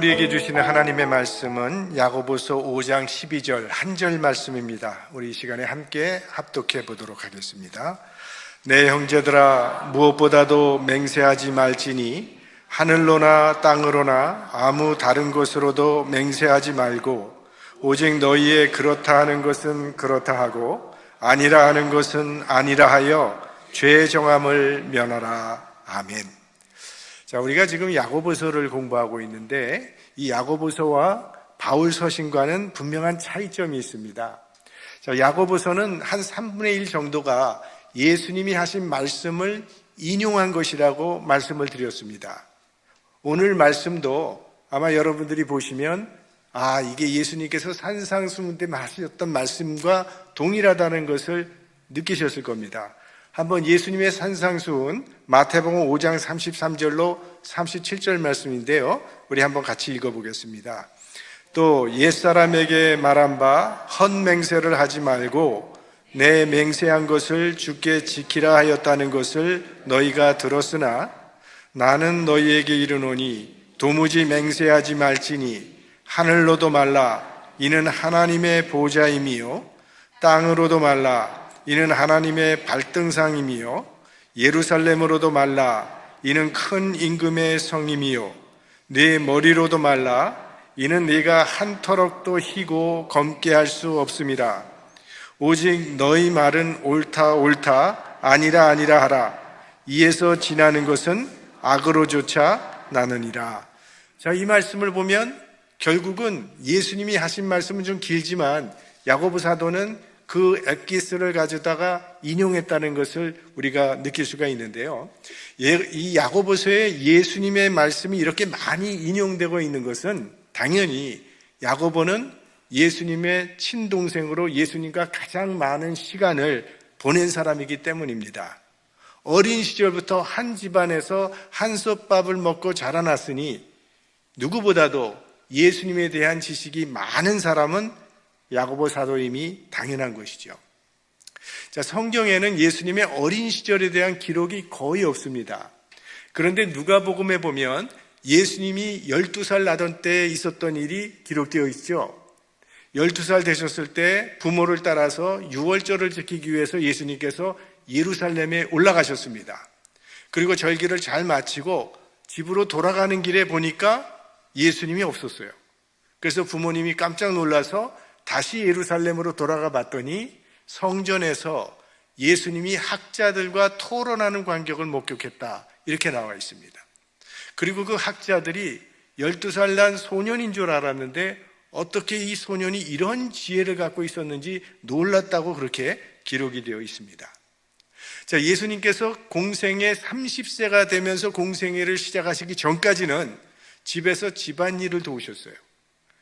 우리에게 주시는 하나님의 말씀은 야고보서 5장 12절 한 절 말씀입니다. 우리 이 시간에 함께 합독해 보도록 하겠습니다. 내 형제들아, 무엇보다도 맹세하지 말지니 하늘로나 땅으로나 아무 다른 것으로도 맹세하지 말고 오직 너희의 그렇다 하는 것은 그렇다 하고 아니라 하는 것은 아니라 하여 죄 정함을 면하라. 아멘. 자, 우리가 지금 야고보서를 공부하고 있는데 이 야고보서와 바울 서신과는 분명한 차이점이 있습니다. 자, 야고보서는 한 3분의 1 정도가 예수님이 하신 말씀을 인용한 것이라고 말씀을 드렸습니다. 오늘 말씀도 아마 여러분들이 보시면 이게 예수님께서 산상수훈 때 하셨던 말씀과 동일하다는 것을 느끼셨을 겁니다. 한번 예수님의 산상수훈 마태복음 5장 33절로 37절 말씀인데요, 우리 한번 같이 읽어보겠습니다. 또 옛사람에게 말한 바 헛맹세를 하지 말고 내 맹세한 것을 주께 지키라 하였다는 것을 너희가 들었으나 나는 너희에게 이르노니 도무지 맹세하지 말지니 하늘로도 말라 이는 하나님의 보좌임이요 땅으로도 말라 이는 하나님의 발등상임이요 예루살렘으로도 말라 이는 큰 임금의 성임이요 네 머리로도 말라 이는 네가 한 터럭도 희고 검게 할 수 없음이라. 오직 너희 말은 옳다 옳다 아니라 아니라 하라. 이에서 지나는 것은 악으로조차 나느니라. 자, 이 말씀을 보면 결국은 예수님이 하신 말씀은 좀 길지만 야고보 사도는 그 엑기스를 가져다가 인용했다는 것을 우리가 느낄 수가 있는데요. 이 야고보서에 예수님의 말씀이 이렇게 많이 인용되고 있는 것은 당연히 야고보는 예수님의 친동생으로 예수님과 가장 많은 시간을 보낸 사람이기 때문입니다. 어린 시절부터 한 집안에서 한솥밥을 먹고 자라났으니 누구보다도 예수님에 대한 지식이 많은 사람은 야고보 사도임이 당연한 것이죠. 자, 성경에는 예수님의 어린 시절에 대한 기록이 거의 없습니다. 그런데 누가복음에 보면 예수님이 12살 나던 때에 있었던 일이 기록되어 있죠. 12살 되셨을 때 부모를 따라서 유월절을 지키기 위해서 예수님께서 예루살렘에 올라가셨습니다. 그리고 절기를 잘 마치고 집으로 돌아가는 길에 보니까 예수님이 없었어요. 그래서 부모님이 깜짝 놀라서 다시 예루살렘으로 돌아가 봤더니 성전에서 예수님이 학자들과 토론하는 광경을 목격했다, 이렇게 나와 있습니다. 그리고 그 학자들이 12살 난 소년인 줄 알았는데 어떻게 이 소년이 이런 지혜를 갖고 있었는지 놀랐다고 그렇게 기록이 되어 있습니다. 자, 예수님께서 공생애 30세가 되면서 공생애를 시작하시기 전까지는 집에서 집안일을 도우셨어요.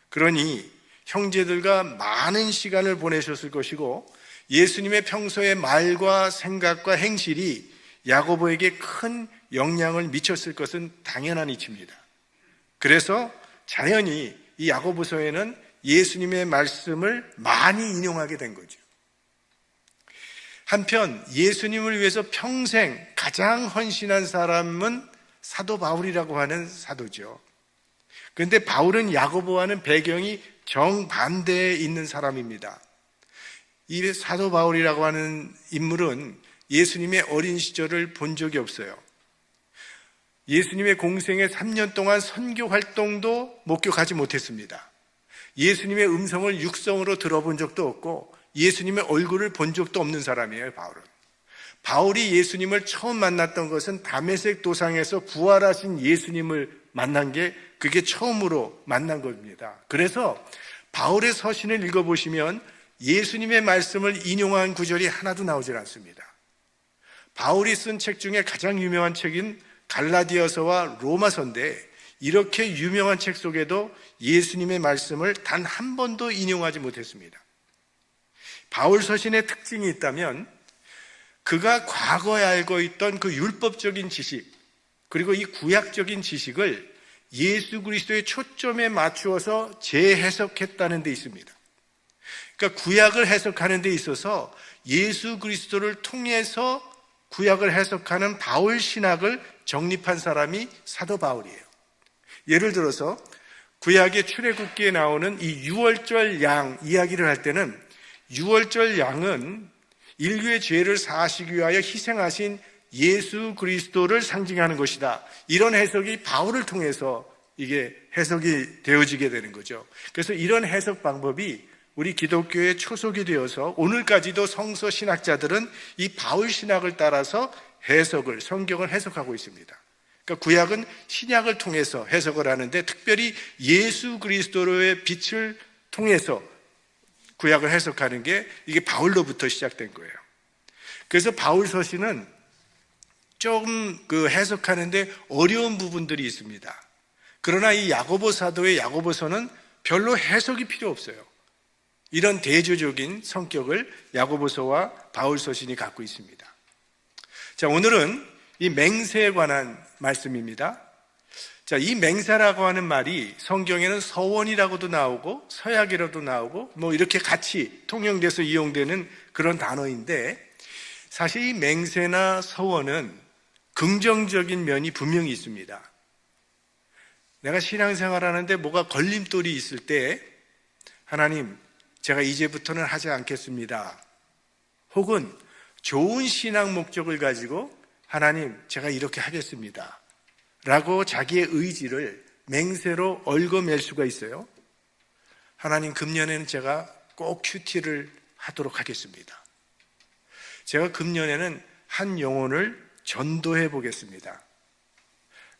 그러니 형제들과 많은 시간을 보내셨을 것이고 예수님의 평소의 말과 생각과 행실이 야고보에게 큰 영향을 미쳤을 것은 당연한 이치입니다. 그래서 자연히 이 야고보서에는 예수님의 말씀을 많이 인용하게 된 거죠. 한편 예수님을 위해서 평생 가장 헌신한 사람은 사도 바울이라고 하는 사도죠. 그런데 바울은 야고보와는 배경이 정반대에 있는 사람입니다. 이 사도 바울이라고 하는 인물은 예수님의 어린 시절을 본 적이 없어요. 예수님의 공생의 3년 동안 선교 활동도 목격하지 못했습니다. 예수님의 음성을 육성으로 들어본 적도 없고 예수님의 얼굴을 본 적도 없는 사람이에요, 바울은. 바울이 예수님을 처음 만났던 것은 다메섹 도상에서 부활하신 예수님을 만난 게 그게 처음으로 만난 겁니다. 그래서 바울의 서신을 읽어보시면 예수님의 말씀을 인용한 구절이 하나도 나오질 않습니다. 바울이 쓴 책 중에 가장 유명한 책인 갈라디아서와 로마서인데 이렇게 유명한 책 속에도 예수님의 말씀을 단 한 번도 인용하지 못했습니다. 바울 서신의 특징이 있다면 그가 과거에 알고 있던 그 율법적인 지식 그리고 이 구약적인 지식을 예수 그리스도의 초점에 맞추어서 재해석했다는 데 있습니다. 그러니까 구약을 해석하는 데 있어서 예수 그리스도를 통해서 구약을 해석하는 바울 신학을 정립한 사람이 사도 바울이에요. 예를 들어서 구약의 출애굽기에 나오는 이 유월절 양 이야기를 할 때는 유월절 양은 인류의 죄를 사하시기 위하여 희생하신 예수 그리스도를 상징하는 것이다. 이런 해석이 바울을 통해서 이게 해석이 되어지게 되는 거죠. 그래서 이런 해석 방법이 우리 기독교의 초석이 되어서 오늘까지도 성서 신학자들은 이 바울 신학을 따라서 성경을 해석하고 있습니다. 그러니까 구약은 신약을 통해서 해석을 하는데 특별히 예수 그리스도의 빛을 통해서 구약을 해석하는 게 이게 바울로부터 시작된 거예요. 그래서 바울 서신은 조금 해석하는데 어려운 부분들이 있습니다. 그러나 이 야고보 사도의 야고보서는 별로 해석이 필요 없어요. 이런 대조적인 성격을 야고보서와 바울 서신이 갖고 있습니다. 자, 오늘은 이 맹세에 관한 말씀입니다. 자, 이 맹세라고 하는 말이 성경에는 서원이라고도 나오고 서약이라도 나오고 뭐 이렇게 같이 통용돼서 이용되는 그런 단어인데 사실 이 맹세나 서원은 긍정적인 면이 분명히 있습니다. 내가 신앙생활 하는데 뭐가 걸림돌이 있을 때 하나님, 제가 이제부터는 하지 않겠습니다. 혹은 좋은 신앙 목적을 가지고 하나님, 제가 이렇게 하겠습니다. 라고 자기의 의지를 맹세로 얽어맬 수가 있어요. 하나님, 금년에는 제가 꼭 큐티를 하도록 하겠습니다. 제가 금년에는 한 영혼을 전도해 보겠습니다.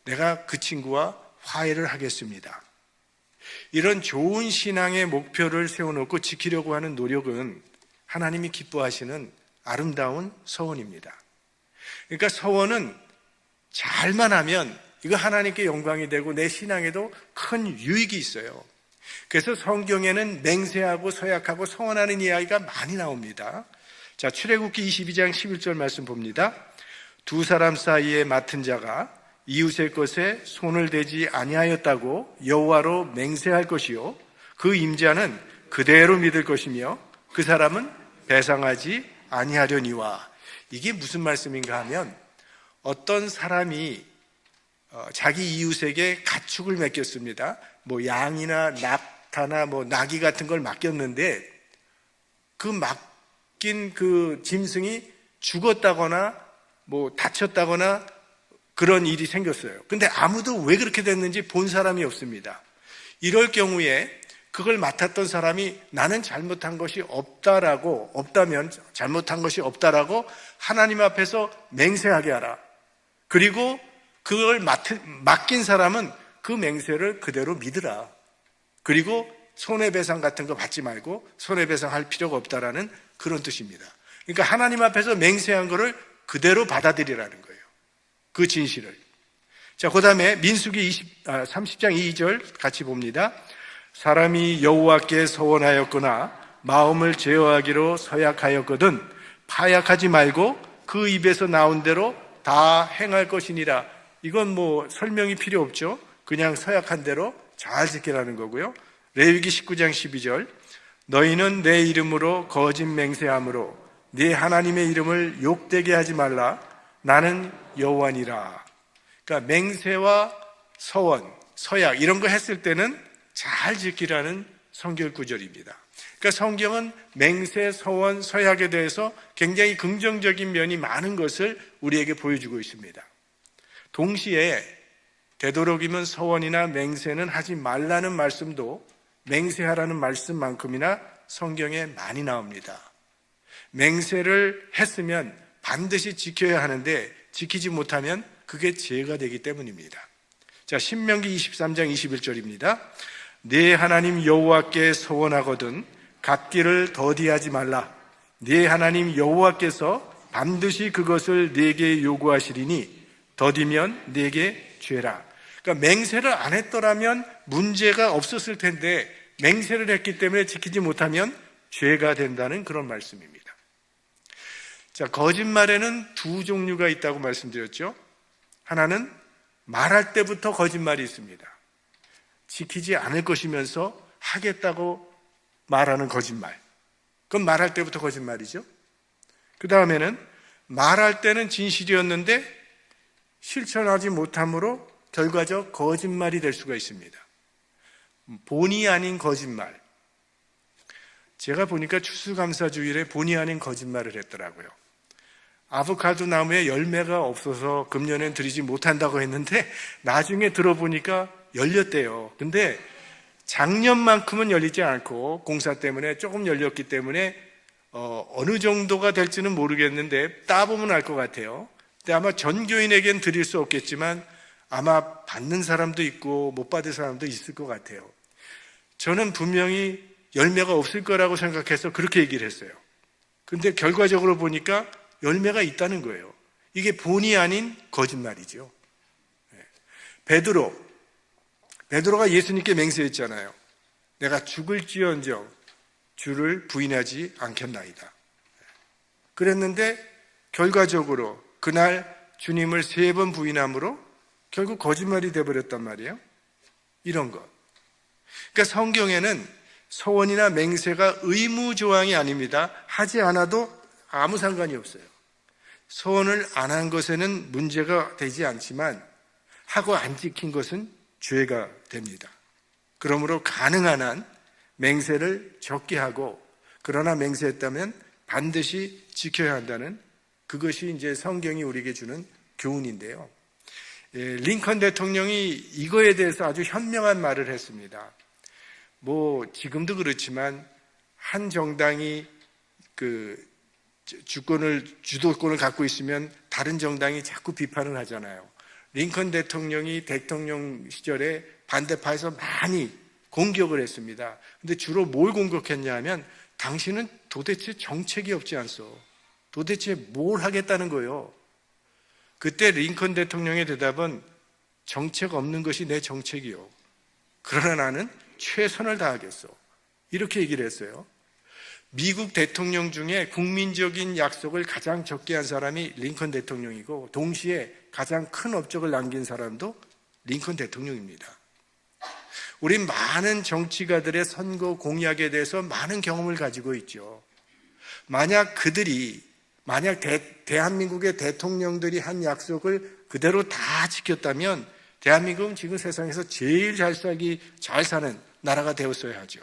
내가 그 친구와 화해를 하겠습니다. 이런 좋은 신앙의 목표를 세워놓고 지키려고 하는 노력은 하나님이 기뻐하시는 아름다운 서원입니다. 그러니까 서원은 잘만 하면 이거 하나님께 영광이 되고 내 신앙에도 큰 유익이 있어요. 그래서 성경에는 맹세하고 서약하고 서원하는 이야기가 많이 나옵니다. 자, 출애굽기 22장 11절 말씀 봅니다. 두 사람 사이에 맡은 자가 이웃의 것에 손을 대지 아니하였다고 여호와로 맹세할 것이요 그 임자는 그대로 믿을 것이며 그 사람은 배상하지 아니하려니와. 이게 무슨 말씀인가 하면 어떤 사람이 자기 이웃에게 가축을 맡겼습니다. 뭐 양이나 낙타나 뭐 나귀 같은 걸 맡겼는데 그 맡긴 그 짐승이 죽었다거나 뭐 다쳤다거나 그런 일이 생겼어요. 근데 아무도 왜 그렇게 됐는지 본 사람이 없습니다. 이럴 경우에 그걸 맡았던 사람이 나는 잘못한 것이 없다면 잘못한 것이 없다라고 하나님 앞에서 맹세하게 하라. 그리고 그걸 맡긴 사람은 그 맹세를 그대로 믿으라. 그리고 손해배상 같은 거 받지 말고 손해배상할 필요가 없다라는 그런 뜻입니다. 그러니까 하나님 앞에서 맹세한 거를 그대로 받아들이라는 거예요. 그 진실을. 자, 그 다음에 민수기 30장 2절 같이 봅니다. 사람이 여호와께 서원하였거나 마음을 제어하기로 서약하였거든 파약하지 말고 그 입에서 나온 대로 다 행할 것이니라. 이건 뭐 설명이 필요 없죠. 그냥 서약한 대로 잘 지키라는 거고요. 레위기 19장 12절 너희는 내 이름으로 거짓 맹세함으로 네 하나님의 이름을 욕되게 하지 말라. 나는 여호와니라. 그러니까 맹세와 서원, 서약 이런 거 했을 때는 잘 지키라는 성경 구절입니다. 그러니까 성경은 맹세, 서원, 서약에 대해서 굉장히 긍정적인 면이 많은 것을 우리에게 보여주고 있습니다. 동시에 되도록이면 서원이나 맹세는 하지 말라는 말씀도 맹세하라는 말씀만큼이나 성경에 많이 나옵니다. 맹세를 했으면 반드시 지켜야 하는데 지키지 못하면 그게 죄가 되기 때문입니다. 자, 신명기 23장 21절입니다. 네 하나님 여호와께 서원하거든 갚기를 더디하지 말라. 네 하나님 여호와께서 반드시 그것을 네게 요구하시리니 더디면 네게 죄라. 그러니까 맹세를 안 했더라면 문제가 없었을 텐데 맹세를 했기 때문에 지키지 못하면 죄가 된다는 그런 말씀입니다. 자, 거짓말에는 두 종류가 있다고 말씀드렸죠. 하나는 말할 때부터 거짓말이 있습니다. 지키지 않을 것이면서 하겠다고 말하는 거짓말. 그건 말할 때부터 거짓말이죠. 그 다음에는 말할 때는 진실이었는데 실천하지 못함으로 결과적 거짓말이 될 수가 있습니다. 본의 아닌 거짓말. 제가 보니까 추수감사주일에 본의 아닌 거짓말을 했더라고요. 아보카도 나무에 열매가 없어서 금년엔 드리지 못한다고 했는데 나중에 들어보니까 열렸대요. 근데 작년만큼은 열리지 않고 공사 때문에 조금 열렸기 때문에 어느 정도가 될지는 모르겠는데 따보면 알 것 같아요. 근데 아마 전교인에겐 드릴 수 없겠지만 아마 받는 사람도 있고 못 받을 사람도 있을 것 같아요. 저는 분명히 열매가 없을 거라고 생각해서 그렇게 얘기를 했어요. 근데 결과적으로 보니까 열매가 있다는 거예요. 이게 본의 아닌 거짓말이죠. 베드로가 예수님께 맹세했잖아요. 내가 죽을지언정 주를 부인하지 않겠나이다. 그랬는데 결과적으로 그날 주님을 3번 부인함으로 결국 거짓말이 되어버렸단 말이에요. 이런 것. 그러니까 성경에는 서원이나 맹세가 의무조항이 아닙니다. 하지 않아도 아무 상관이 없어요. 서원을 안 한 것에는 문제가 되지 않지만 하고 안 지킨 것은 죄가 됩니다. 그러므로 가능한 한 맹세를 적게 하고 그러나 맹세했다면 반드시 지켜야 한다는 그것이 이제 성경이 우리에게 주는 교훈인데요. 링컨 대통령이 이거에 대해서 아주 현명한 말을 했습니다. 지금도 그렇지만 한 정당이 주도권을 갖고 있으면 다른 정당이 자꾸 비판을 하잖아요. 링컨 대통령이 대통령 시절에 반대파에서 많이 공격을 했습니다. 근데 주로 뭘 공격했냐 하면 당신은 도대체 정책이 없지 않소. 도대체 뭘 하겠다는 거예요. 그때 링컨 대통령의 대답은 정책 없는 것이 내 정책이요. 그러나 나는 최선을 다하겠소. 이렇게 얘기를 했어요. 미국 대통령 중에 국민적인 약속을 가장 적게 한 사람이 링컨 대통령이고 동시에 가장 큰 업적을 남긴 사람도 링컨 대통령입니다. 우린 많은 정치가들의 선거 공약에 대해서 많은 경험을 가지고 있죠. 만약 대한민국의 대통령들이 한 약속을 그대로 다 지켰다면 대한민국은 지금 세상에서 제일 잘 사는 나라가 되었어야 하죠.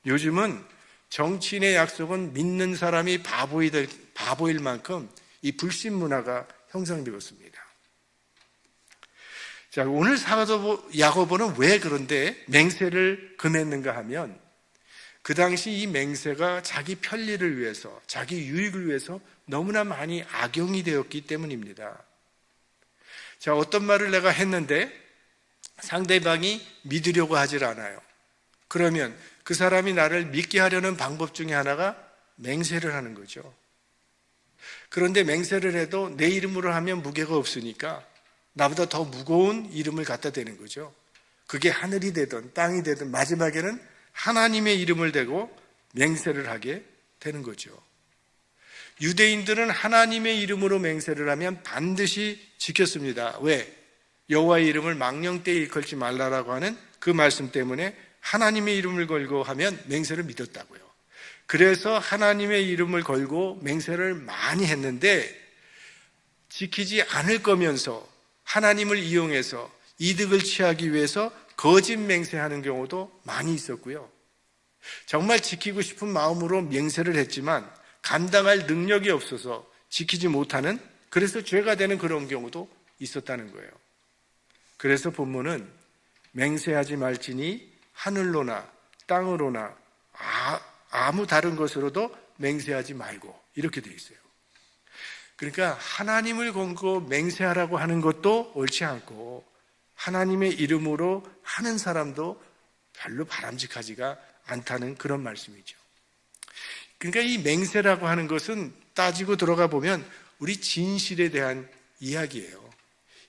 요즘은 정치인의 약속은 믿는 사람이 바보일 만큼 이 불신 문화가 형성되고 있습니다. 자, 오늘 사도 야고보는 왜 그런데 맹세를 금했는가 하면 그 당시 이 맹세가 자기 편리를 위해서, 자기 유익을 위해서 너무나 많이 악용이 되었기 때문입니다. 자, 어떤 말을 내가 했는데 상대방이 믿으려고 하질 않아요. 그러면 그 사람이 나를 믿게 하려는 방법 중에 하나가 맹세를 하는 거죠. 그런데 맹세를 해도 내 이름으로 하면 무게가 없으니까 나보다 더 무거운 이름을 갖다 대는 거죠. 그게 하늘이 되든 땅이 되든 마지막에는 하나님의 이름을 대고 맹세를 하게 되는 거죠. 유대인들은 하나님의 이름으로 맹세를 하면 반드시 지켰습니다. 왜? 여호와의 이름을 망령되이 일컬지 말라라고 하는 그 말씀 때문에 하나님의 이름을 걸고 하면 맹세를 믿었다고요. 그래서 하나님의 이름을 걸고 맹세를 많이 했는데 지키지 않을 거면서 하나님을 이용해서 이득을 취하기 위해서 거짓 맹세하는 경우도 많이 있었고요. 정말 지키고 싶은 마음으로 맹세를 했지만 감당할 능력이 없어서 지키지 못하는, 그래서 죄가 되는 그런 경우도 있었다는 거예요. 그래서 본문은 맹세하지 말지니 하늘로나 땅으로나 아무 다른 것으로도 맹세하지 말고 이렇게 되어 있어요. 그러니까 하나님을 걸고 맹세하라고 하는 것도 옳지 않고 하나님의 이름으로 하는 사람도 별로 바람직하지가 않다는 그런 말씀이죠. 그러니까 이 맹세라고 하는 것은 따지고 들어가 보면 우리 진실에 대한 이야기예요.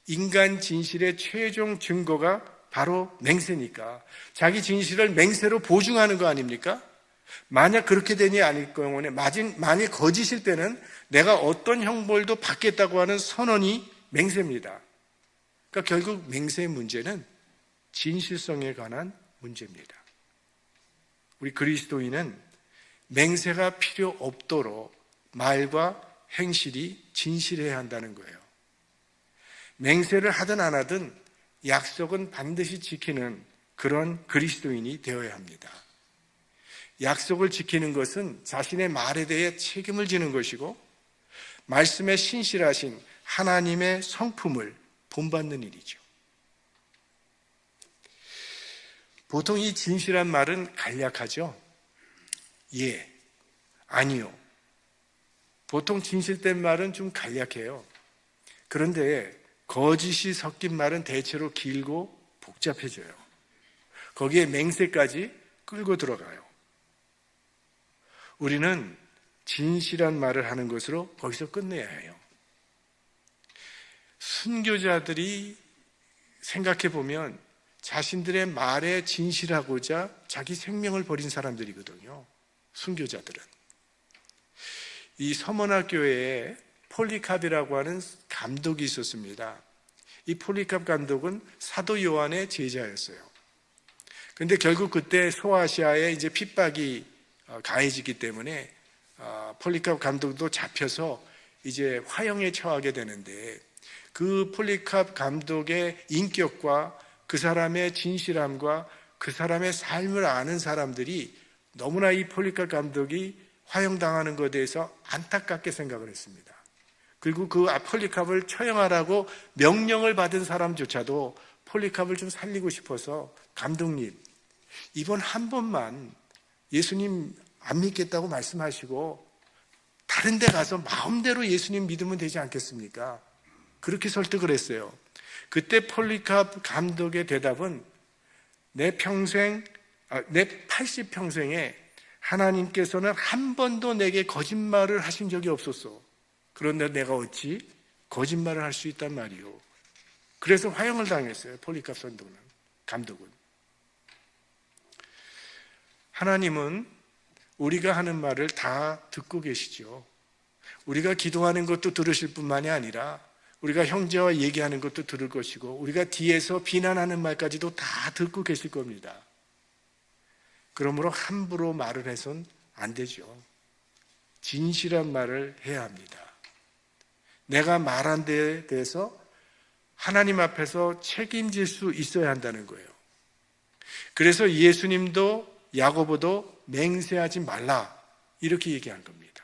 인간 진실의 최종 증거가 바로 맹세니까 자기 진실을 맹세로 보증하는 거 아닙니까? 만약 그렇게 되니 아닐 경우에 만약 거짓일 때는 내가 어떤 형벌도 받겠다고 하는 선언이 맹세입니다. 그러니까 결국 맹세의 문제는 진실성에 관한 문제입니다. 우리 그리스도인은 맹세가 필요 없도록 말과 행실이 진실해야 한다는 거예요. 맹세를 하든 안 하든 약속은 반드시 지키는 그런 그리스도인이 되어야 합니다. 약속을 지키는 것은 자신의 말에 대해 책임을 지는 것이고 말씀에 신실하신 하나님의 성품을 본받는 일이죠. 보통 이 진실한 말은 간략하죠. 예, 아니요. 보통 진실된 말은 좀 간략해요. 그런데 거짓이 섞인 말은 대체로 길고 복잡해져요. 거기에 맹세까지 끌고 들어가요. 우리는 진실한 말을 하는 것으로 거기서 끝내야 해요. 순교자들이 생각해 보면 자신들의 말에 진실하고자 자기 생명을 버린 사람들이거든요. 순교자들은. 이 서머나 교회에 폴리캅이라고 하는 감독이 있었습니다. 이 폴리캅 감독은 사도 요한의 제자였어요. 그런데 결국 그때 소아시아에 이제 핍박이 가해지기 때문에 폴리캅 감독도 잡혀서 이제 화형에 처하게 되는데 그 폴리캅 감독의 인격과 그 사람의 진실함과 그 사람의 삶을 아는 사람들이 너무나 이 폴리캅 감독이 화형당하는 것에 대해서 안타깝게 생각을 했습니다. 그리고 그 폴리캅을 처형하라고 명령을 받은 사람조차도 폴리캅을 좀 살리고 싶어서 감독님, 이번 한 번만 예수님 안 믿겠다고 말씀하시고 다른 데 가서 마음대로 예수님 믿으면 되지 않겠습니까? 그렇게 설득을 했어요. 그때 폴리캅 감독의 대답은 내 80평생에 하나님께서는 한 번도 내게 거짓말을 하신 적이 없었어. 그런데 내가 어찌 거짓말을 할 수 있단 말이오. 그래서 화형을 당했어요. 폴리캅 감독은. 하나님은 우리가 하는 말을 다 듣고 계시죠. 우리가 기도하는 것도 들으실 뿐만이 아니라 우리가 형제와 얘기하는 것도 들을 것이고 우리가 뒤에서 비난하는 말까지도 다 듣고 계실 겁니다. 그러므로 함부로 말을 해선 안 되죠. 진실한 말을 해야 합니다. 내가 말한 데에 대해서 하나님 앞에서 책임질 수 있어야 한다는 거예요. 그래서 예수님도 야고보도 맹세하지 말라 이렇게 얘기한 겁니다.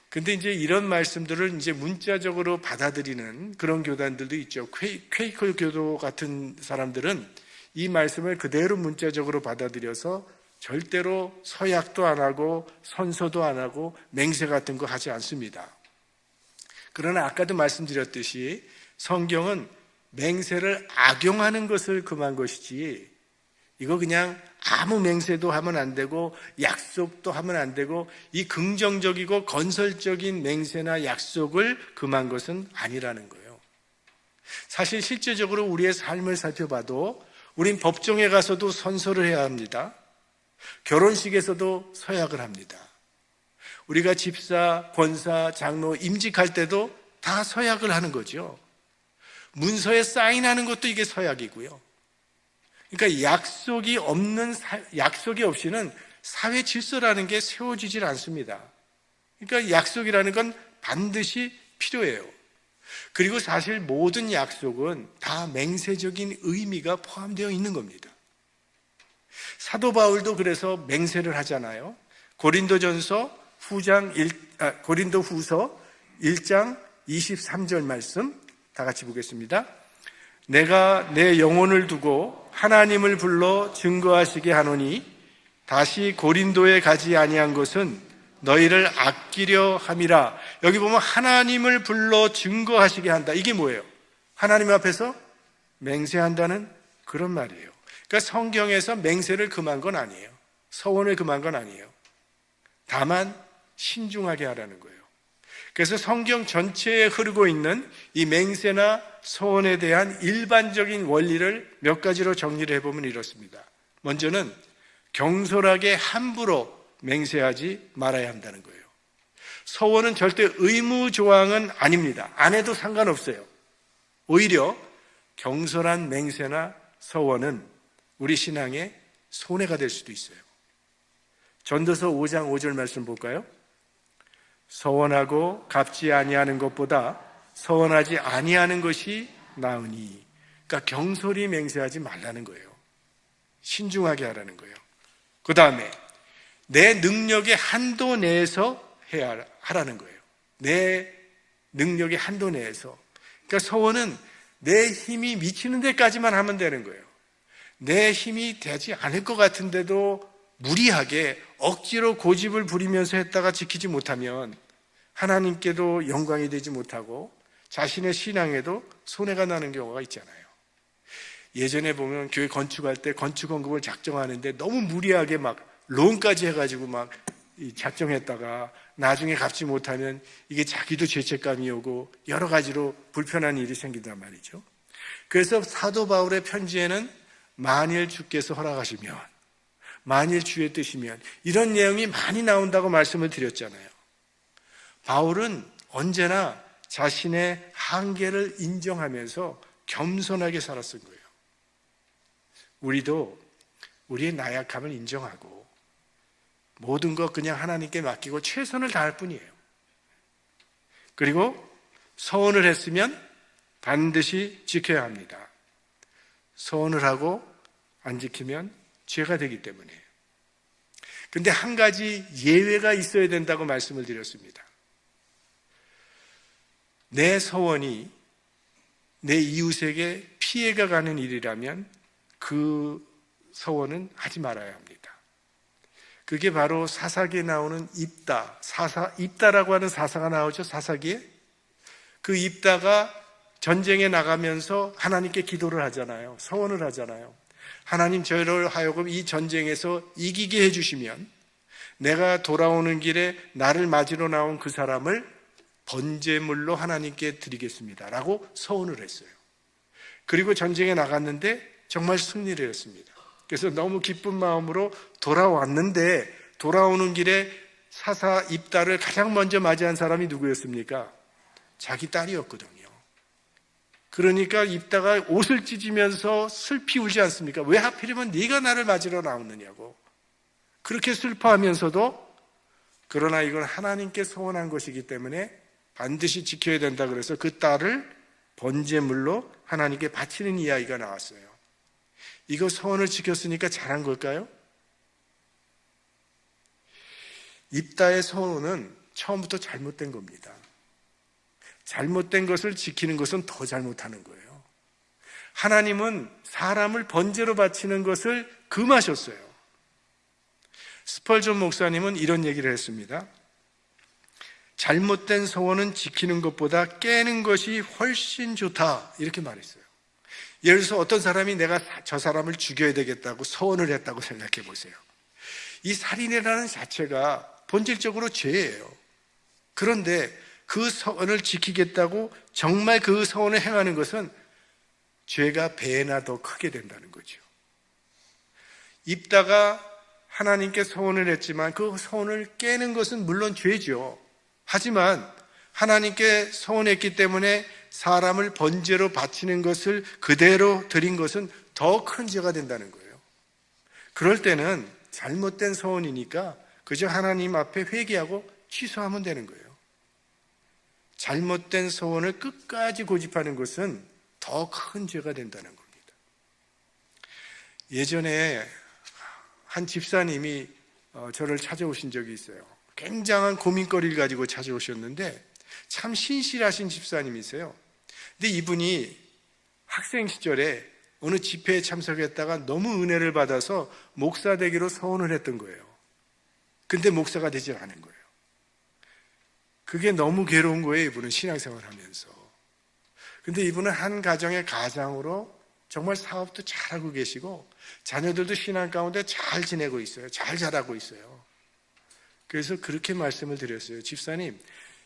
근데 이제 이런 말씀들을 이제 문자적으로 받아들이는 그런 교단들도 있죠. 퀘이커 교도 같은 사람들은 이 말씀을 그대로 문자적으로 받아들여서 절대로 서약도 안 하고 선서도 안 하고 맹세 같은 거 하지 않습니다. 그러나 아까도 말씀드렸듯이 성경은 맹세를 악용하는 것을 금한 것이지 이거 그냥 아무 맹세도 하면 안 되고 약속도 하면 안 되고 이 긍정적이고 건설적인 맹세나 약속을 금한 것은 아니라는 거예요. 사실 실제적으로 우리의 삶을 살펴봐도 우린 법정에 가서도 선서를 해야 합니다. 결혼식에서도 서약을 합니다. 우리가 집사, 권사, 장로 임직할 때도 다 서약을 하는 거죠. 문서에 사인하는 것도 이게 서약이고요. 그러니까 약속이 없이는 사회 질서라는 게 세워지질 않습니다. 그러니까 약속이라는 건 반드시 필요해요. 그리고 사실 모든 약속은 다 맹세적인 의미가 포함되어 있는 겁니다. 사도 바울도 그래서 맹세를 하잖아요. 고린도후서 1장 23절 말씀 다 같이 보겠습니다. 내가 내 영혼을 두고 하나님을 불러 증거하시게 하노니 다시 고린도에 가지 아니한 것은 너희를 아끼려 함이라. 여기 보면 하나님을 불러 증거하시게 한다. 이게 뭐예요? 하나님 앞에서 맹세한다는 그런 말이에요. 그러니까 성경에서 맹세를 금한 건 아니에요. 서원을 금한 건 아니에요. 다만 신중하게 하라는 거예요. 그래서 성경 전체에 흐르고 있는 이 맹세나 서원에 대한 일반적인 원리를 몇 가지로 정리를 해보면 이렇습니다. 먼저는 경솔하게 함부로 맹세하지 말아야 한다는 거예요. 서원은 절대 의무 조항은 아닙니다. 안 해도 상관없어요. 오히려 경솔한 맹세나 서원은 우리 신앙의 손해가 될 수도 있어요. 전도서 5장 5절 말씀 볼까요? 서원하고 갚지 아니하는 것보다 서원하지 아니하는 것이 나으니. 그러니까 경솔히 맹세하지 말라는 거예요. 신중하게 하라는 거예요. 그 다음에 내 능력의 한도 내에서 하라는 거예요. 내 능력의 한도 내에서. 그러니까 서원은 내 힘이 미치는 데까지만 하면 되는 거예요. 내 힘이 되지 않을 것 같은데도 무리하게 억지로 고집을 부리면서 했다가 지키지 못하면 하나님께도 영광이 되지 못하고 자신의 신앙에도 손해가 나는 경우가 있잖아요. 예전에 보면 교회 건축할 때 건축헌금을 작정하는데 너무 무리하게 막 론까지 해가지고 막 작정했다가 나중에 갚지 못하면 이게 자기도 죄책감이 오고 여러 가지로 불편한 일이 생긴단 말이죠. 그래서 사도 바울의 편지에는 만일 주께서 허락하시면, 만일 주의 뜻이면, 이런 내용이 많이 나온다고 말씀을 드렸잖아요. 바울은 언제나 자신의 한계를 인정하면서 겸손하게 살았던 거예요. 우리도 우리의 나약함을 인정하고 모든 것 그냥 하나님께 맡기고 최선을 다할 뿐이에요. 그리고 서원을 했으면 반드시 지켜야 합니다. 서원을 하고 안 지키면 죄가 되기 때문이에요. 근데 한 가지 예외가 있어야 된다고 말씀을 드렸습니다. 내 서원이 내 이웃에게 피해가 가는 일이라면 그 서원은 하지 말아야 합니다. 그게 바로 사사기에 나오는 입다라고 하는 사사가 나오죠. 사사기에. 그 입다가 전쟁에 나가면서 하나님께 기도를 하잖아요. 서원을 하잖아요. 하나님, 저를 하여금 이 전쟁에서 이기게 해주시면 내가 돌아오는 길에 나를 맞으러 나온 그 사람을 번제물로 하나님께 드리겠습니다 라고 서원을 했어요. 그리고 전쟁에 나갔는데 정말 승리를 했습니다. 그래서 너무 기쁜 마음으로 돌아왔는데 돌아오는 길에 사사 입다를 가장 먼저 맞이한 사람이 누구였습니까? 자기 딸이었거든요. 그러니까 입다가 옷을 찢으면서 슬피 울지 않습니까? 왜 하필이면 네가 나를 맞으러 나왔느냐고. 그렇게 슬퍼하면서도 그러나 이건 하나님께 소원한 것이기 때문에 반드시 지켜야 된다 그래서 그 딸을 번제물로 하나님께 바치는 이야기가 나왔어요. 이거 서원을 지켰으니까 잘한 걸까요? 입다의 서원은 처음부터 잘못된 겁니다. 잘못된 것을 지키는 것은 더 잘못하는 거예요. 하나님은 사람을 번제로 바치는 것을 금하셨어요. 스펄전 목사님은 이런 얘기를 했습니다. 잘못된 서원은 지키는 것보다 깨는 것이 훨씬 좋다 이렇게 말했어요. 예를 들어서 어떤 사람이 내가 저 사람을 죽여야 되겠다고 서원을 했다고 생각해 보세요. 이 살인이라는 자체가 본질적으로 죄예요. 그런데 그 서원을 지키겠다고 정말 그 서원을 행하는 것은 죄가 배나 더 크게 된다는 거죠. 입다가 하나님께 서원을 했지만 그 서원을 깨는 것은 물론 죄죠. 하지만 하나님께 서원했기 때문에 사람을 번제로 바치는 것을 그대로 드린 것은 더 큰 죄가 된다는 거예요. 그럴 때는 잘못된 서원이니까 그저 하나님 앞에 회개하고 취소하면 되는 거예요. 잘못된 서원을 끝까지 고집하는 것은 더 큰 죄가 된다는 겁니다. 예전에 한 집사님이 저를 찾아오신 적이 있어요. 굉장한 고민거리를 가지고 찾아오셨는데 참 신실하신 집사님이세요. 근데 이분이 학생 시절에 어느 집회에 참석했다가 너무 은혜를 받아서 목사 되기로 서원을 했던 거예요. 근데 목사가 되질 않은 거예요. 그게 너무 괴로운 거예요. 이분은 신앙생활 하면서. 근데 이분은 한 가정의 가장으로 정말 사업도 잘하고 계시고 자녀들도 신앙 가운데 잘 지내고 있어요. 잘 자라고 있어요. 그래서 그렇게 말씀을 드렸어요. 집사님,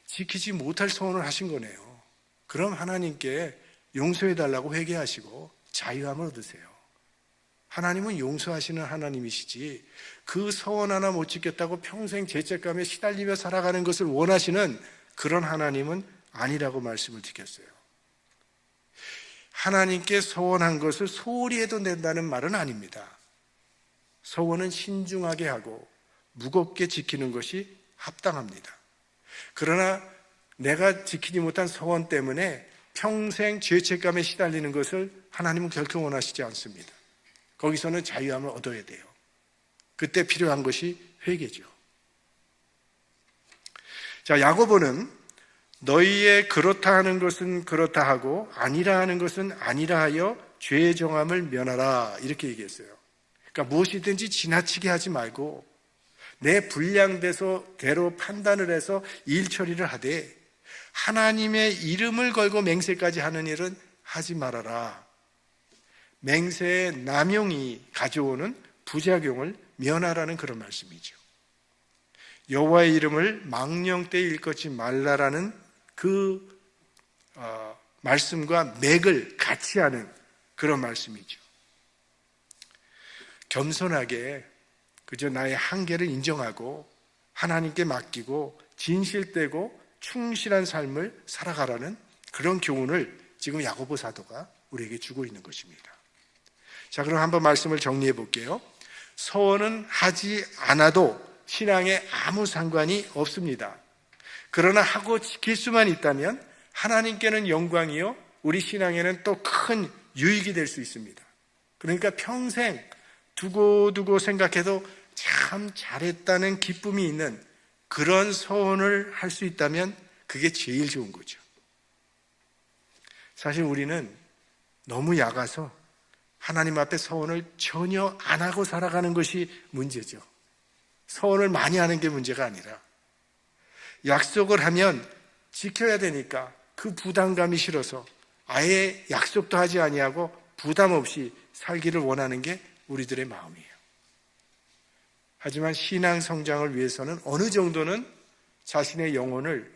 지키지 못할 서원을 하신 거네요. 그럼 하나님께 용서해달라고 회개하시고 자유함을 얻으세요. 하나님은 용서하시는 하나님이시지 그 서원 하나 못 지켰다고 평생 죄책감에 시달리며 살아가는 것을 원하시는 그런 하나님은 아니라고 말씀을 드렸어요. 하나님께 서원한 것을 소홀히 해도 된다는 말은 아닙니다. 서원은 신중하게 하고 무겁게 지키는 것이 합당합니다. 그러나 내가 지키지 못한 서원 때문에 평생 죄책감에 시달리는 것을 하나님은 결코 원하시지 않습니다. 거기서는 자유함을 얻어야 돼요. 그때 필요한 것이 회개죠. 자, 야고보는 너희의 그렇다 하는 것은 그렇다 하고 아니라 하는 것은 아니라 하여 죄의 정함을 면하라 이렇게 얘기했어요. 그러니까 무엇이든지 지나치게 하지 말고 내 분량대로 판단을 해서 일 처리를 하되 하나님의 이름을 걸고 맹세까지 하는 일은 하지 말아라. 맹세의 남용이 가져오는 부작용을 면하라는 그런 말씀이죠. 여호와의 이름을 망령되이 일컫지 말라라는 그 말씀과 맥을 같이 하는 그런 말씀이죠. 겸손하게 그저 나의 한계를 인정하고 하나님께 맡기고 진실되고 충실한 삶을 살아가라는 그런 교훈을 지금 야고보 사도가 우리에게 주고 있는 것입니다. 자, 그럼 한번 말씀을 정리해 볼게요. 서원은 하지 않아도 신앙에 아무 상관이 없습니다. 그러나 하고 지킬 수만 있다면 하나님께는 영광이요 우리 신앙에는 또 큰 유익이 될 수 있습니다. 그러니까 평생 두고두고 생각해도 참 잘했다는 기쁨이 있는 그런 서원을 할 수 있다면 그게 제일 좋은 거죠. 사실 우리는 너무 약아서 하나님 앞에 서원을 전혀 안 하고 살아가는 것이 문제죠. 서원을 많이 하는 게 문제가 아니라 약속을 하면 지켜야 되니까 그 부담감이 싫어서 아예 약속도 하지 아니하고 부담 없이 살기를 원하는 게 우리들의 마음이에요. 하지만 신앙 성장을 위해서는 어느 정도는 자신의 영혼을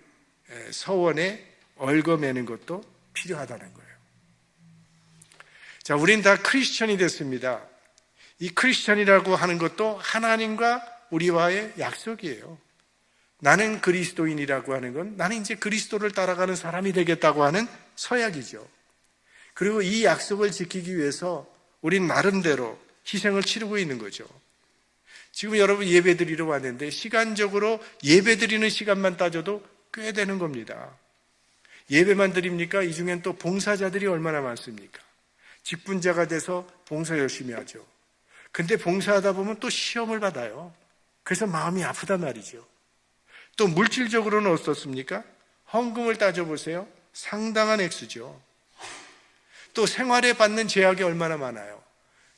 서원에 얽어매는 것도 필요하다는 거예요. 자, 우린 다 크리스천이 됐습니다. 이 크리스천이라고 하는 것도 하나님과 우리와의 약속이에요. 나는 그리스도인이라고 하는 건 나는 이제 그리스도를 따라가는 사람이 되겠다고 하는 서약이죠. 그리고 이 약속을 지키기 위해서 우린 나름대로 희생을 치르고 있는 거죠. 지금 여러분 예배 드리러 왔는데 시간적으로 예배 드리는 시간만 따져도 꽤 되는 겁니다. 예배만 드립니까? 이 중엔 또 봉사자들이 얼마나 많습니까? 직분자가 돼서 봉사 열심히 하죠. 근데 봉사하다 보면 또 시험을 받아요. 그래서 마음이 아프단 말이죠. 또 물질적으로는 어떻습니까? 헌금을 따져보세요. 상당한 액수죠. 또 생활에 받는 제약이 얼마나 많아요.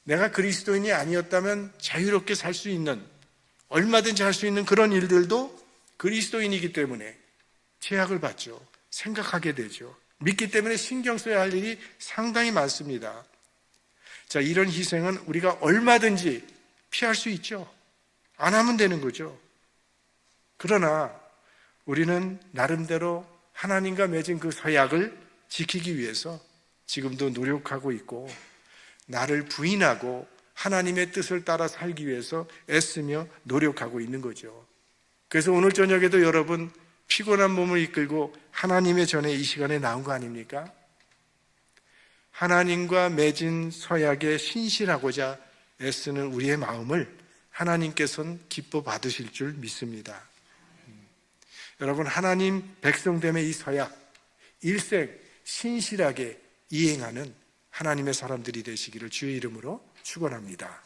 내가 그리스도인이 아니었다면 자유롭게 살 수 있는, 얼마든지 할 수 있는 그런 일들도 그리스도인이기 때문에 제약을 받죠. 생각하게 되죠. 믿기 때문에 신경 써야 할 일이 상당히 많습니다. 자, 이런 희생은 우리가 얼마든지 피할 수 있죠. 안 하면 되는 거죠. 그러나 우리는 나름대로 하나님과 맺은 그 서약을 지키기 위해서 지금도 노력하고 있고 나를 부인하고 하나님의 뜻을 따라 살기 위해서 애쓰며 노력하고 있는 거죠. 그래서 오늘 저녁에도 여러분 피곤한 몸을 이끌고 하나님의 전에 이 시간에 나온 거 아닙니까? 하나님과 맺은 서약에 신실하고자 애쓰는 우리의 마음을 하나님께서는 기뻐 받으실 줄 믿습니다. 여러분, 하나님 백성됨의 이 서약, 일생 신실하게 이행하는 하나님의 사람들이 되시기를 주의 이름으로 축원합니다.